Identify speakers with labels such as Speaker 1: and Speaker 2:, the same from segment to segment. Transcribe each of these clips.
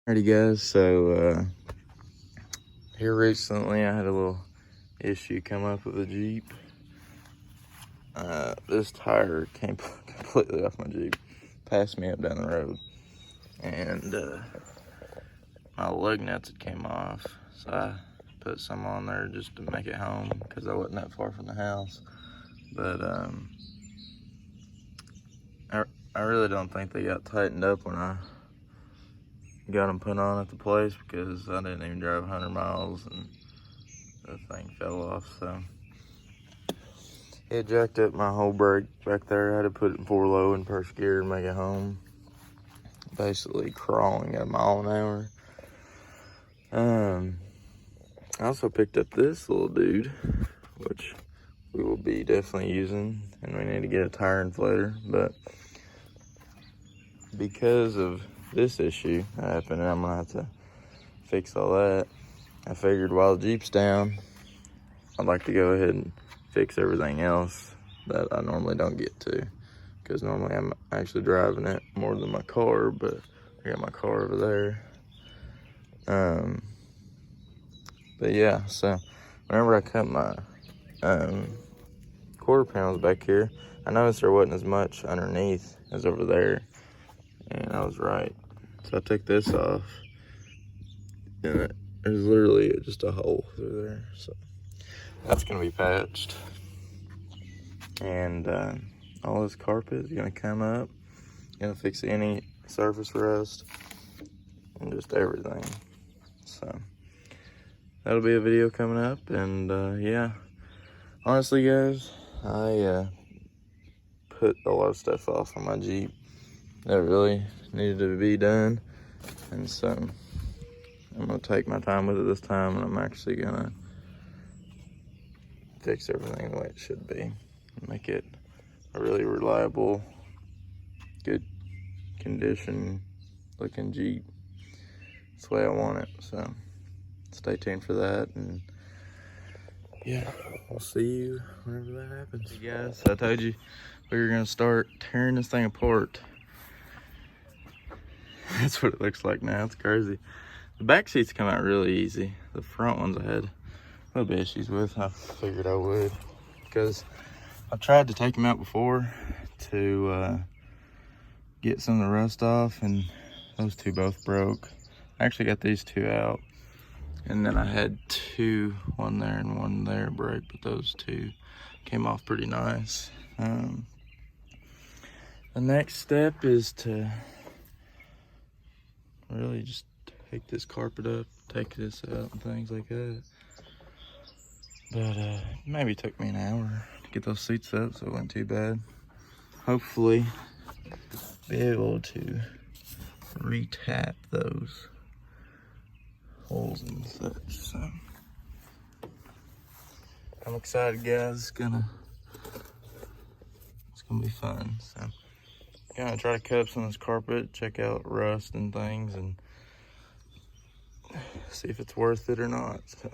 Speaker 1: Alrighty guys, so here recently I had a little issue come up with the Jeep. This tire came completely off my Jeep, passed me up down the road, and my lug nuts had came off, so I put some on there just to make it home because I wasn't that far from the house. But I really don't think they got tightened up when I got them put on at the place, because I didn't even drive 100 miles and the thing fell off. So it jacked up my whole brake back there. I had to put it in 4 low in first gear and make it home, basically crawling at a mile an hour. I also picked up this little dude, which we will be definitely using, and we need to get a tire inflator. But because of this issue that happened, and I'm gonna have to fix all that, I figured while the Jeep's down, I'd like to go ahead and fix everything else that I normally don't get to, because normally I'm actually driving it more than my car, but I got my car over there. But yeah, so whenever I cut my quarter panels back here, I noticed there wasn't as much underneath as over there, and I was right. So I took this off, and there's literally just a hole through there. So that's gonna be patched, and all this carpet is gonna come up, gonna fix any surface rust and just everything. So that'll be a video coming up. And yeah, honestly guys, I put a lot of stuff off on my Jeep that really needed to be done, and so I'm gonna take my time with it this time, and I'm actually gonna fix everything the way it should be and make it a really reliable, good condition looking Jeep. That's the way I want it. So stay tuned for that, and yeah, we'll see you whenever that happens. Hey guys, I told you we were gonna start tearing this thing apart. That's what it looks like now. It's crazy. The back seats come out really easy. The front ones I had a little bit issues with. I figured I would, because I've tried to take them out before to get some of the rust off, and those two both broke. I actually got these two out, and then I had one there and one there break, but those two came off pretty nice. The next step is to really just take this carpet up, take this out, and things like that. But it maybe took me an hour to get those seats up, so it wasn't too bad. Hopefully be able to re-tap those holes and such. So I'm excited, guys. It's gonna be fun. So gonna try to cut up some of this carpet, check out rust and things, and see if it's worth it or not. So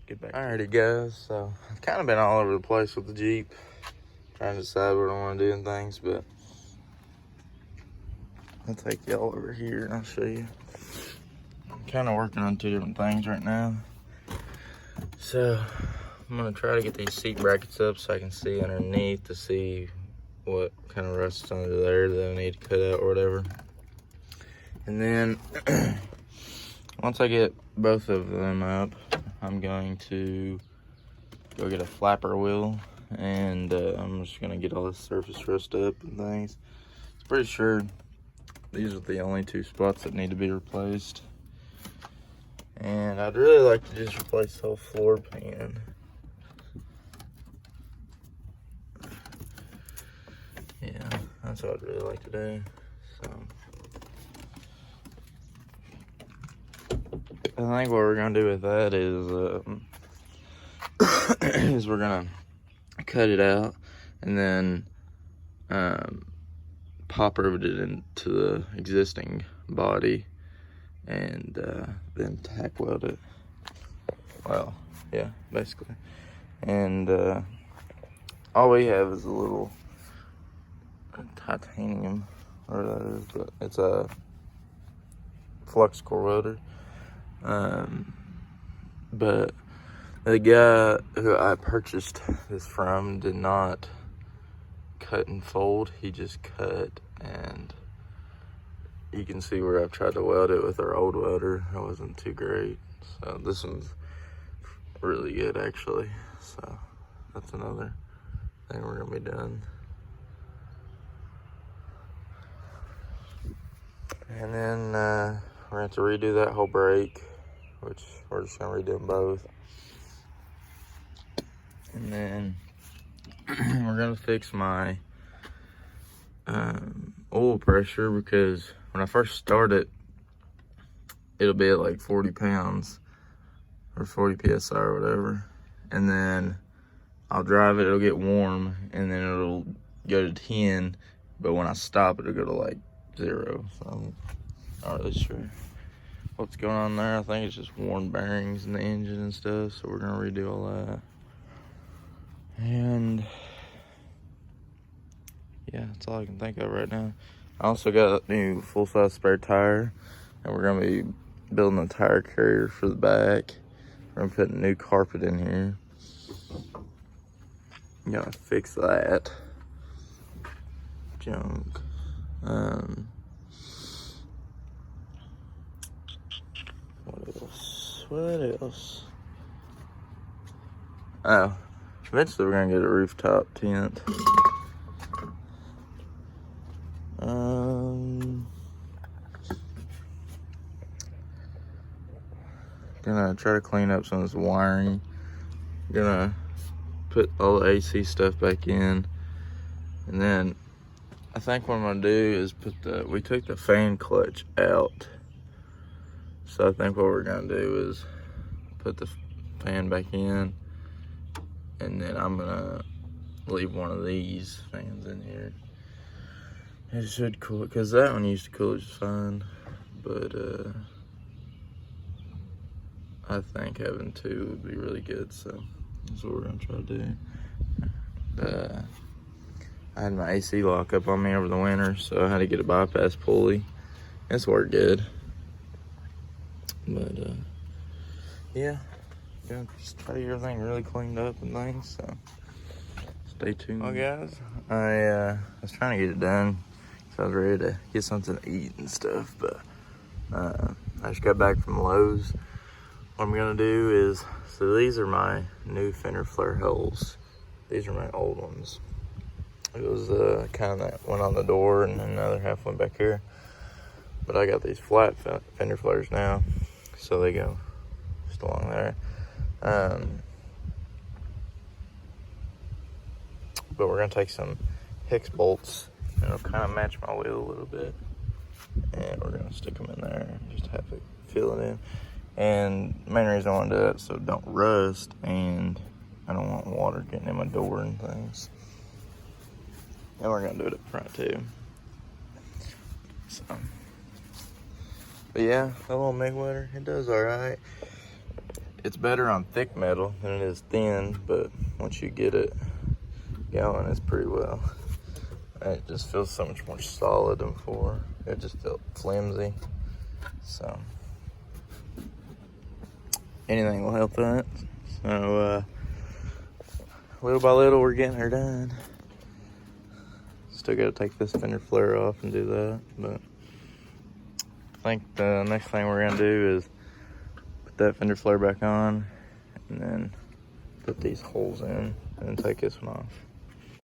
Speaker 1: get back. Alrighty guys, so I've kind of been all over the place with the Jeep, trying to decide what I want to do and things, but I'll take y'all over here and I'll show you. I'm kind of working on 2 different things right now. So I'm gonna try to get these seat brackets up so I can see underneath to see what kind of rust is under there that I need to cut out or whatever. And then once I get both of them up, I'm going to go get a flapper wheel, and I'm just gonna get all this surface rust up and things. I'm pretty sure these are the only 2 spots that need to be replaced. And I'd really like to just replace the whole floor pan. Yeah, that's what I'd really like to do. So I think what we're gonna do with that is we're gonna cut it out and then pop rivet it into the existing body, and then tack weld it. Well, yeah, basically. And all we have is a little titanium, or that is, but it's a flux core welder. But the guy who I purchased this from did not cut and fold. He just cut, and you can see where I've tried to weld it with our old welder. It wasn't too great. So this one's really good actually. So that's another thing we're gonna be doing. And then we're gonna have to redo that whole brake, which we're just gonna redo them both. And then we're gonna fix my oil pressure, because when I first start it, it'll be at like 40 pounds or 40 psi or whatever. And then I'll drive it, it'll get warm, and then it'll go to 10. But when I stop, it'll go to like 0. So I'm not really sure what's going on there. I think it's just worn bearings in the engine and stuff. So we're gonna redo all that. And yeah, that's all I can think of right now. I also got a new full-size spare tire, and we're gonna be building a tire carrier for the back. We're gonna put a new carpet in here. Gotta fix that junk. What else? What else? Oh, eventually we're gonna get a rooftop tent. Gonna try to clean up some of this wiring. Gonna put all the AC stuff back in, and then I think what I'm gonna do is we took the fan clutch out. So I think what we're gonna do is put the fan back in, and then I'm gonna leave one of these fans in here. It should cool it, because that one used to cool it just fine. But I think having two would be really good, so that's what we're gonna try to do. I had my AC lock up on me over the winter, so I had to get a bypass pulley. It's worked good. But yeah, gonna just try to get everything really cleaned up and things, so stay tuned. Well guys, I was trying to get it done, so I was ready to get something to eat and stuff, but I just got back from Lowe's. What I'm gonna do is, so these are my new fender flare holes. These are my old ones. It was kind of that went on the door, and another half went back here. But I got these flat fender flares now, so they go just along there. But we're gonna take some hex bolts, and it'll kind of match my wheel a little bit, and we're gonna stick them in there and just have it fill it in. And the main reason I want to do that so it don't rust, and I don't want water getting in my door and things. And we're gonna do it up front too. So, but yeah, that little MIG welder, it does all right. It's better on thick metal than it is thin, but once you get it going, it's pretty well. And it just feels so much more solid than before. It just felt flimsy. So anything will help that. So little by little, we're getting her done. Still got to take this fender flare off and do that, but I think the next thing we're gonna do is put that fender flare back on, and then put these holes in, and then take this one off.